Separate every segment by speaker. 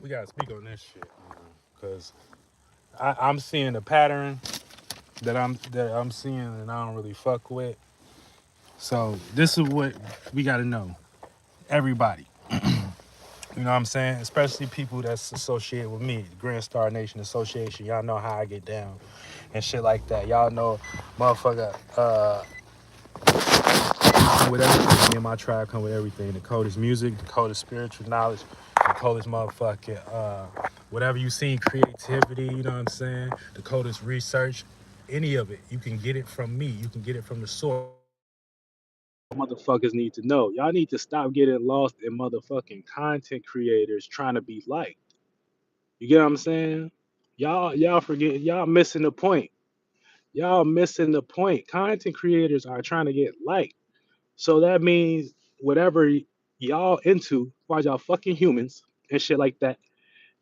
Speaker 1: We gotta speak on this shit, because I'm seeing a pattern that I'm seeing, and I don't really fuck with. So this is what we gotta know. Everybody, you know what I'm saying? Especially people that's associated with me, the Grand Star Nation Association. Y'all know how I get down and shit like that. Y'all know, motherfucker. Come with everything. Me and my tribe come with everything. The code is music. The code is spiritual knowledge. The code is motherfucking whatever you see, creativity. You know what I'm saying? The code is research. Any of it, you can get it from me. You can get it from the source. Motherfuckers need to know. Y'all need to stop getting lost in motherfucking content creators trying to be liked. You get what I'm saying? Y'all forget. Y'all missing the point. Y'all missing the point. Content creators are trying to get liked. So that means whatever y'all into, as far as y'all fucking humans and shit like that,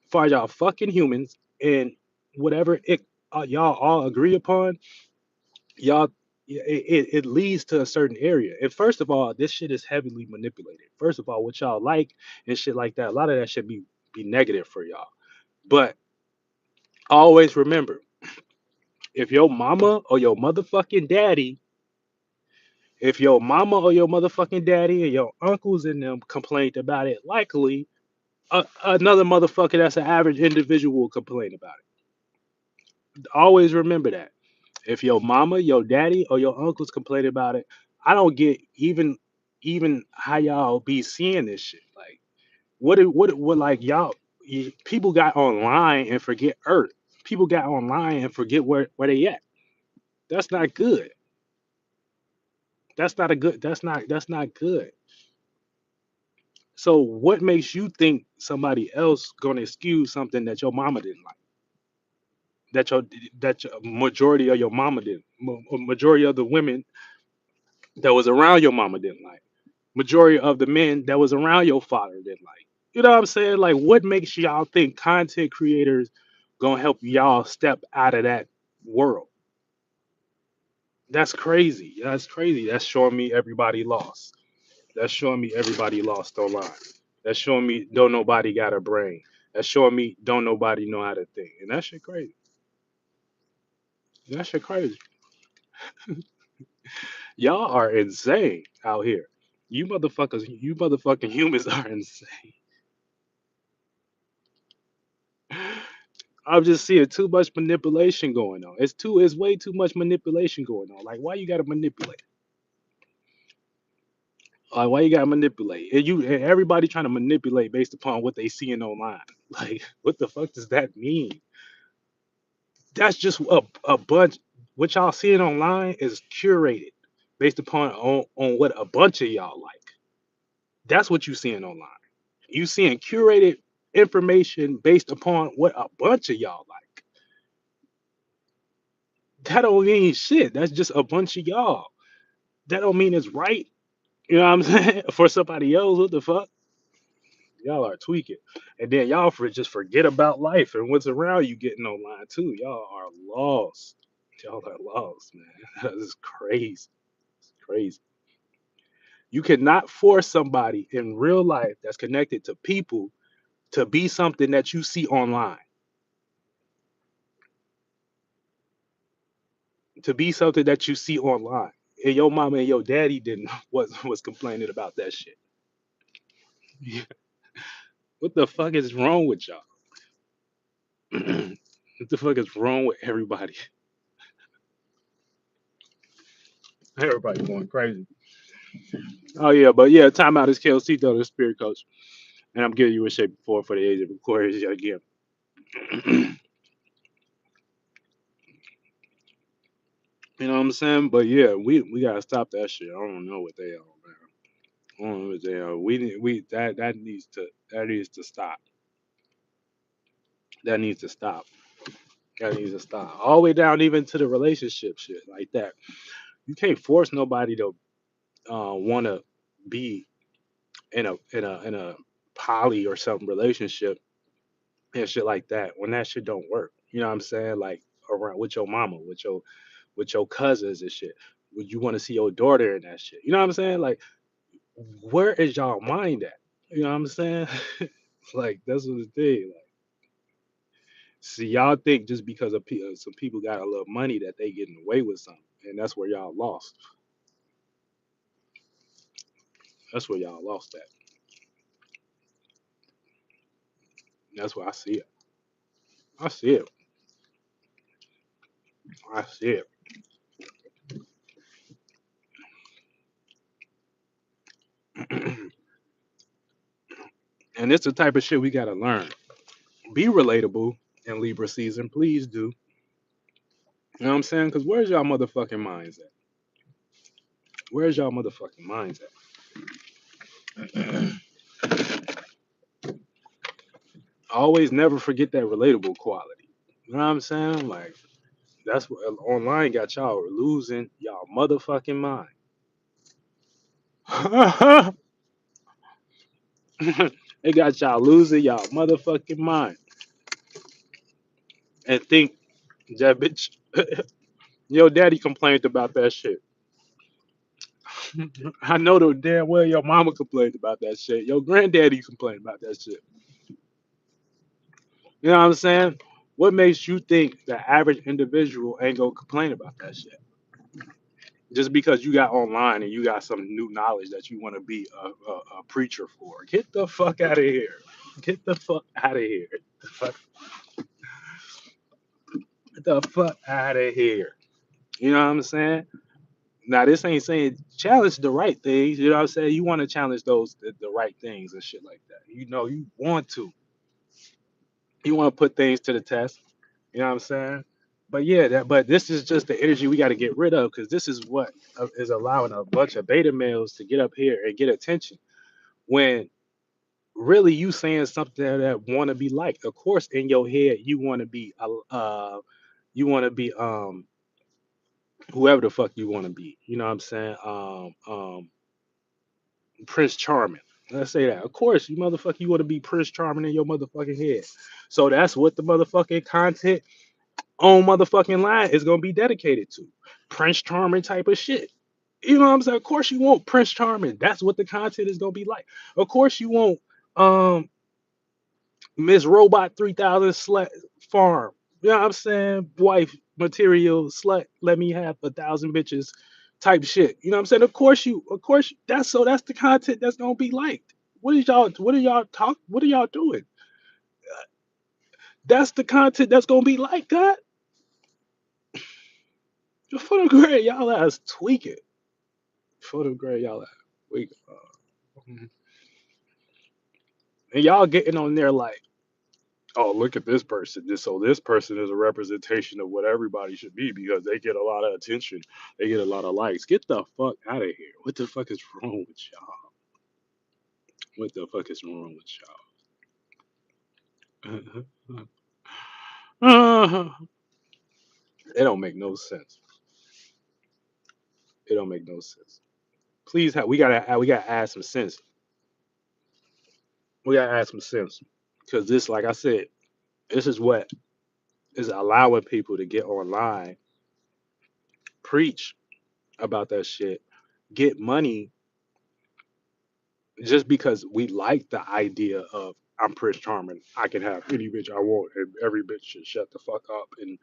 Speaker 1: as far as y'all fucking humans and whatever y'all all agree upon, y'all it leads to a certain area. And first of all, this shit is heavily manipulated. First of all, what y'all like and shit like that, a lot of that should be negative for y'all. But always remember, if your mama or your motherfucking daddy, if your mama or your motherfucking daddy and your uncles and them complained about it, likely another motherfucker that's an average individual will complain about it. Always remember that. If your mama, your daddy, or your uncles complain about it, I don't get even how y'all be seeing this shit. Like what like y'all people got online and forget Earth. People got online and forget where they at. That's not good. That's not good. So what makes you think somebody else gonna excuse something that your mama didn't like? That your majority of your mama didn't. Majority of the women that was around your mama didn't like. Majority of the men that was around your father didn't like. You know what I'm saying? Like, what makes y'all think content creators gonna help y'all step out of that world? That's crazy. That's crazy. That's showing me everybody lost. That's showing me everybody lost online. That's showing me don't nobody got a brain. That's showing me don't nobody know how to think. And that shit crazy. That shit crazy. Y'all are insane out here. You motherfucking humans are insane. I'm just seeing too much manipulation going on. It's way too much manipulation going on. Like why you gotta manipulate? Like why you gotta manipulate? And everybody trying to manipulate based upon what they seeing online. Like what the fuck does that mean? That's just a bunch. What y'all seeing online is curated based upon on what a bunch of y'all like. That's what you seeing online. You seeing curated information based upon what a bunch of y'all like. That don't mean shit. That's just a bunch of y'all. That don't mean it's right. You know what I'm saying? For somebody else, what the fuck? Y'all are tweaking. And then y'all just forget about life and what's around you getting online too. Y'all are lost. Y'all are lost, man. That is crazy. It's crazy. You cannot force somebody in real life that's connected to people to be something that you see online. To be something that you see online. And your mama and your daddy didn't was complaining about that shit. What the fuck is wrong with y'all? What the fuck is wrong with everybody? Everybody going crazy. Oh yeah, but yeah, timeout is Kelsey, the spirit coach, and I'm giving you a shape for the age of Aquarius yet again. You know what I'm saying? But yeah, we gotta stop that shit. I don't know what they are, man. I don't know what they are. We that needs to stop. That needs to stop. That needs to stop. All the way down even to the relationship shit like that. You can't force nobody to want to be in a poly or something relationship and shit like that when that shit don't work. You know what I'm saying? Like around with your mama, with your cousins and shit. Would you want to see your daughter in that shit? You know what I'm saying? Like where is y'all mind at? You know what I'm saying? Like that's what the thing. Like, see, y'all think just because some people got a little money that they getting away with something, and that's where y'all lost. That's where y'all lost at. That's where I see it. I see it. I see it. And it's the type of shit we gotta learn. Be relatable in Libra season, please do. You know what I'm saying? Because where's y'all motherfucking minds at? Where's y'all motherfucking minds at? Always never forget that relatable quality. You know what I'm saying? Like that's what online got y'all losing y'all motherfucking mind. It got y'all losing y'all motherfucking mind and think that bitch. Your daddy complained about that shit. I know the damn well your mama complained about that shit. Your granddaddy complained about that shit. You know what I'm saying? What makes you think the average individual ain't gonna complain about that shit? Just because you got online and you got some new knowledge that you want to be a preacher for. Get the fuck out of here. Get the fuck out of here. Get the fuck out of here. You know what I'm saying? Now this ain't saying challenge the right things. You know what I'm saying? You want to challenge those the right things and shit like that. You know you want to. You want to put things to the test. You know what I'm saying? But yeah, but this is just the energy we got to get rid of because this is what is allowing a bunch of beta males to get up here and get attention when really you saying something that want to be liked. Of course, in your head you want to be you want to be whoever the fuck you want to be. You know what I'm saying? Prince Charming. Let's say that. Of course, you motherfucker, you want to be Prince Charming in your motherfucking head. So that's what the motherfucking content on motherfucking line is gonna be dedicated to. Prince Charming type of shit. You know what I'm saying? Of course you want Prince Charming. That's what the content is gonna be like. Of course you want um Miss Robot 3000 slut farm. You know what I'm saying? Wife material slut. Let me have 1,000 bitches type shit. You know what I'm saying? Of course that's the content that's gonna be liked. What are y'all doing? That's the content that's gonna be liked, God. For the grade, y'all ass tweaking. For the grade, y'all ass tweaking. And y'all getting on there like, oh, look at this person. This person is a representation of what everybody should be because they get a lot of attention. They get a lot of likes. Get the fuck out of here. What the fuck is wrong with y'all? What the fuck is wrong with y'all? It don't make no sense. It don't make no sense. Please, we gotta add some sense. We gotta add some sense because this, like I said, this is what is allowing people to get online, preach about that shit, get money just because we like the idea of I'm Prince Charming. I can have any bitch I want, and every bitch should shut the fuck up. And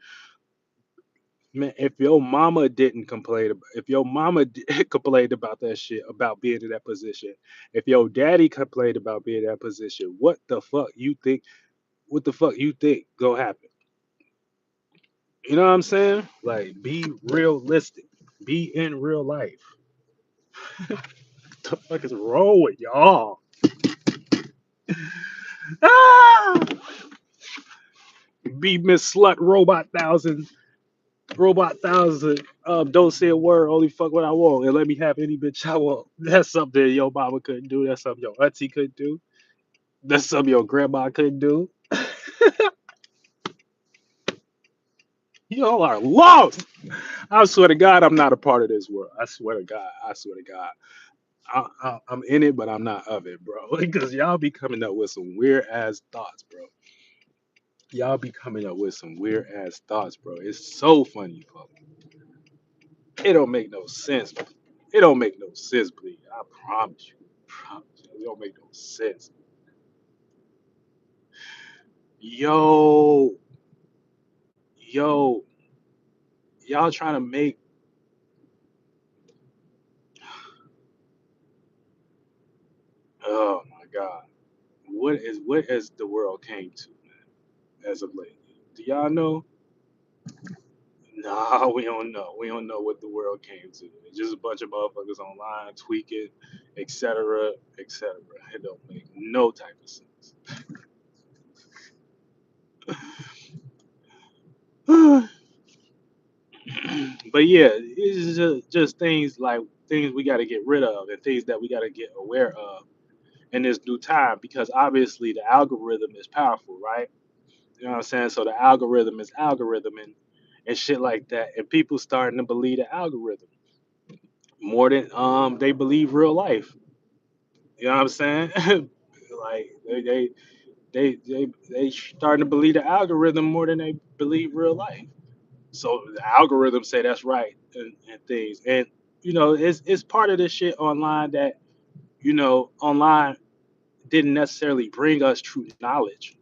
Speaker 1: man, if your mama didn't complain, if your mama complained about that shit, about being in that position, if your daddy complained about being in that position, what the fuck you think? What the fuck you think gonna happen? You know what I'm saying? Like, be realistic. Be in real life. The fuck is wrong with y'all? Ah! Be Miss Slut Robot 1000. Don't say a word. Only fuck what I want, and let me have any bitch I want. That's something your mama couldn't do. That's something your auntie couldn't do. That's something your grandma couldn't do. Y'all are lost. I swear to God, I'm not a part of this world. I swear to God. I swear to God. I'm in it, but I'm not of it, bro. Because y'all be coming up with some weird ass thoughts, bro. Y'all be coming up with some weird ass thoughts, bro. It's so funny, fuck. It don't make no sense. It don't make no sense, please. I promise you. Promise you. It don't make no sense. Yo, yo, y'all trying to make, oh my God. What has the world came to as of late? Do y'all know? Nah, we don't know. We don't know what the world came to. It's just a bunch of motherfuckers online tweaking, etc., etc. It don't make no type of sense. But yeah, it's just things like things we got to get rid of and things that we got to get aware of in this new time because obviously the algorithm is powerful, right? You know what I'm saying? So the algorithm is algorithm and shit like that, and people starting to believe the algorithm more than they believe real life. You know what I'm saying? Like they starting to believe the algorithm more than they believe real life. So the algorithm say that's right and things, and it's part of this shit online that online didn't necessarily bring us true knowledge.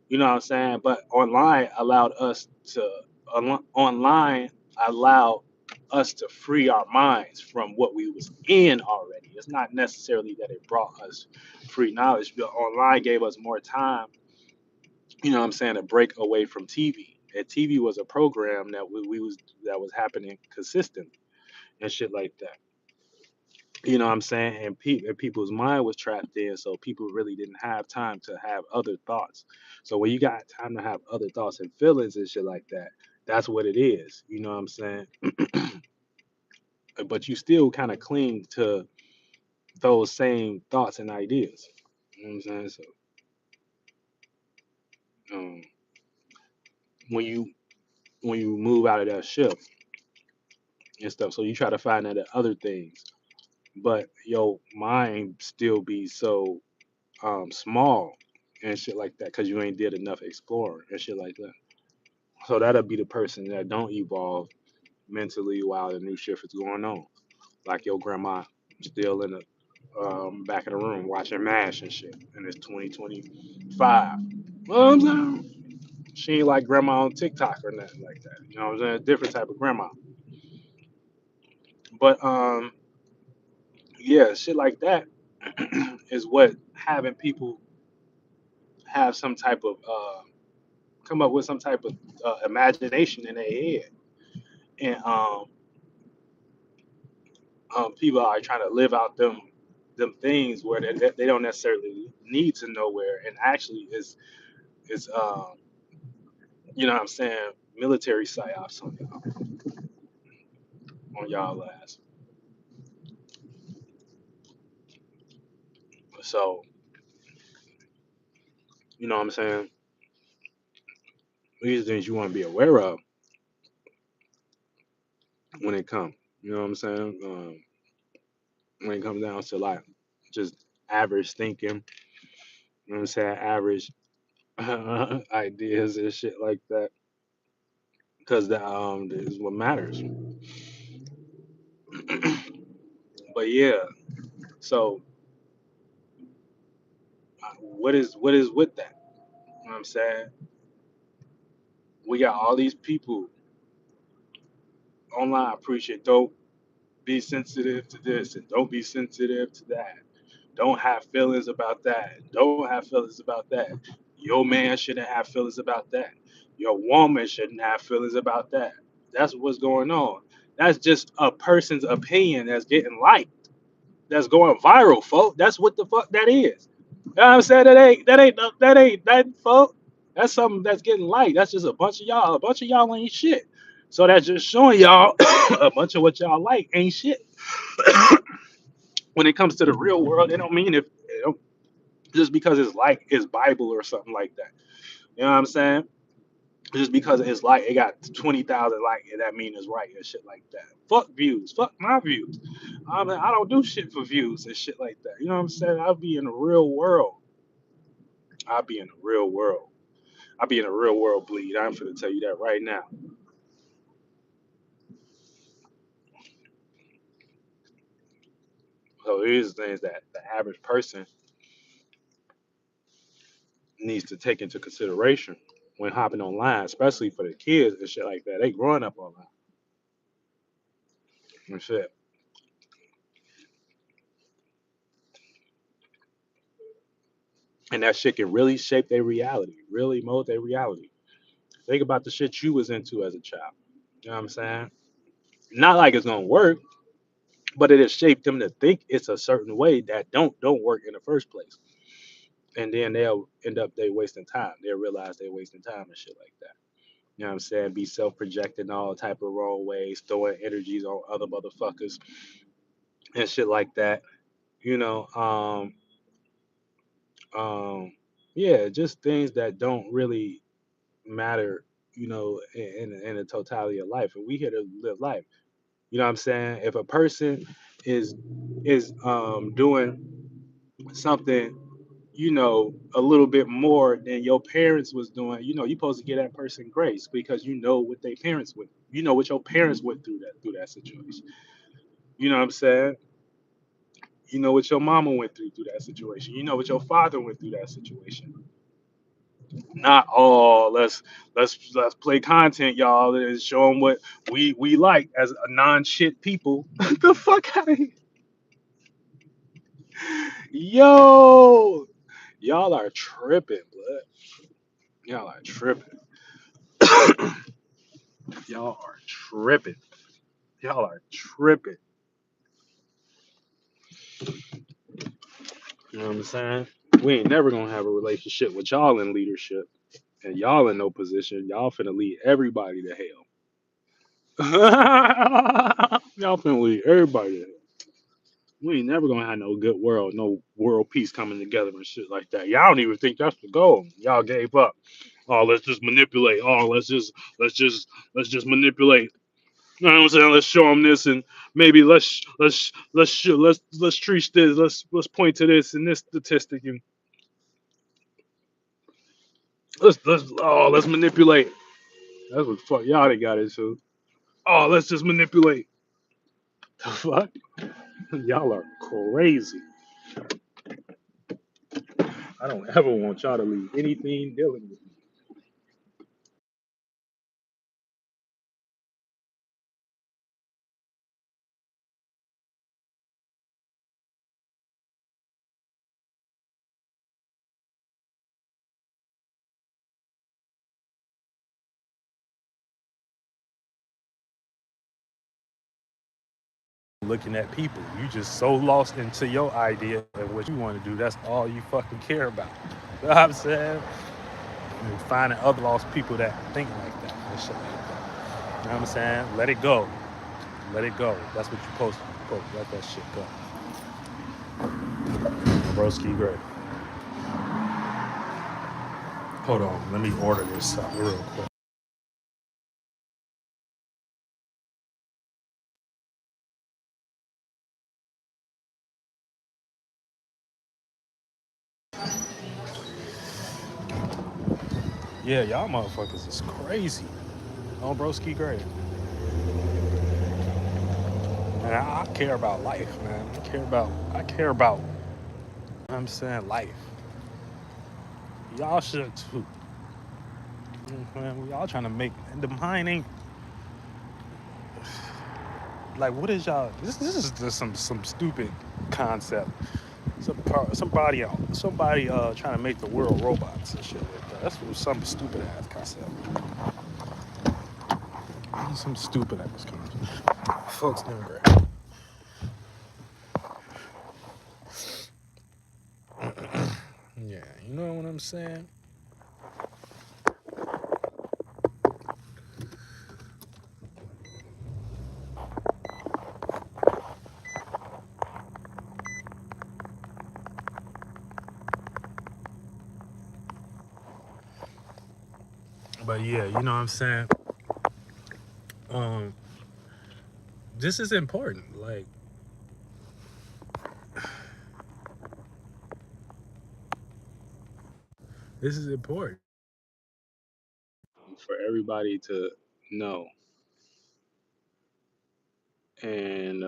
Speaker 1: You know what I'm saying? But online allowed us to free our minds from what we was in already. It's not necessarily that it brought us free knowledge, but online gave us more time, you know what I'm saying, to break away from TV. And TV was a program that was happening consistently and shit like that. You know what I'm saying? And people's mind was trapped in, so people really didn't have time to have other thoughts. So when you got time to have other thoughts and feelings and shit like that, that's what it is. You know what I'm saying? But you still kind of cling to those same thoughts and ideas. You know what I'm saying? So um, when you when you move out of that ship and stuff, so you try to find out other things, but your mind still be so small and shit like that because you ain't did enough exploring and shit like that. So that'll be the person that don't evolve mentally while the new shift is going on. Like your grandma still in the back of the room watching MASH and shit, and it's 2025. You know what I'm saying? She ain't like grandma on TikTok or nothing like that. You know what I'm saying? Different type of grandma. But yeah, shit like that is what having people have some type of come up with some type of imagination in their head, and people are trying to live out them things where they don't necessarily need to know where, and actually is you know what I'm saying, military psyops on y'all ass. So you know what I'm saying. These are things you want to be aware of when it comes. You know what I'm saying. When it comes down to like just average thinking, you know what I'm saying, average ideas and shit like that, because that is what matters. But yeah, so what is with that? You know what I'm saying? We got all these people online preaching, don't be sensitive to this and don't be sensitive to that. Don't have feelings about that. Don't have feelings about that. Your man shouldn't have feelings about that. Your woman shouldn't have feelings about that. That's what's going on. That's just a person's opinion that's getting liked. That's going viral, folks. That's what the fuck that is. You know what I'm saying? That ain't nothing, folks. That's something that's getting liked. That's just a bunch of y'all. A bunch of y'all ain't shit. So that's just showing y'all a bunch of what y'all like ain't shit. When it comes to the real world, it don't mean if it don't, just because it's like it's Bible or something like that. You know what I'm saying? Just because it's like it got 20,000 like it, that mean it's right and shit like that. Fuck views. Fuck my views. I mean, I don't do shit for views and shit like that. You know what I'm saying? I'll be in the real world. I'll be in the real world. I'll be in the real world bleed. I'm finna tell you that right now. So here's the things that the average person needs to take into consideration when hopping online, especially for the kids and shit like that. They growing up online and shit, and that shit can really shape their reality, really mold their reality. Think about the shit you was into as a child. You know what I'm saying? Not like it's gonna work, but it has shaped them to think it's a certain way that don't work in the first place. And then they'll end up they wasting time. They'll realize they're wasting time and shit like that. You know what I'm saying? Be self-projecting all type of wrong ways, throwing energies on other motherfuckers and shit like that. You know, um, yeah, just things that don't really matter. You know, in the totality of life, and we here to live life. You know what I'm saying? If a person is doing something, you know, a little bit more than your parents was doing, you know, you're supposed to give that person grace because you know what their parents went, you know what your parents went through that situation. You know what I'm saying? You know what your mama went through that situation. You know what your father went through that situation. Not all. Let's play content, y'all, and show them what we like as a non shit people. The fuck out of here, yo! Y'all are tripping, blood. Y'all are tripping. Y'all are tripping. Y'all are tripping. You know what I'm saying? We ain't never gonna have a relationship with y'all in leadership, and y'all in no position. Y'all finna lead everybody to hell. Y'all finna lead everybody to hell. We ain't never gonna have no good world, no world peace coming together and shit like that. Y'all don't even think that's the goal. Y'all gave up. Oh, let's just manipulate. Oh, let's just manipulate. You know what I'm saying? Let's show them this, and maybe let's treat this. Let's point to this and this statistic, and let's manipulate. That's what the fuck y'all they got into. Oh, let's just manipulate. The fuck? Y'all are crazy. I don't ever want y'all to leave anything dealing with me. Looking at people. You just so lost into your idea and what you want to do. That's all you fucking care about. You know what I'm saying? And finding other lost people that think like that and shit like that. You know what I'm saying? Let it go. Let it go. That's what you're supposed to do. Supposed to let that shit go. Broski great. Hold on. Let me order this up real quick. Yeah, y'all motherfuckers is crazy. Oh, broski great. Man, I care about life, man. I care about, you know what I'm saying, life. Y'all should too. You know what I'm saying? We all trying to make the mind ain't like what is y'all this is just some stupid concept. Somebody trying to make the world robots and shit like that. That's some stupid ass concept. Some stupid ass concept. Folks doing great. Yeah, you know what I'm saying? But yeah, you know what I'm saying? Um, this is important. Like, this is important for everybody to know. And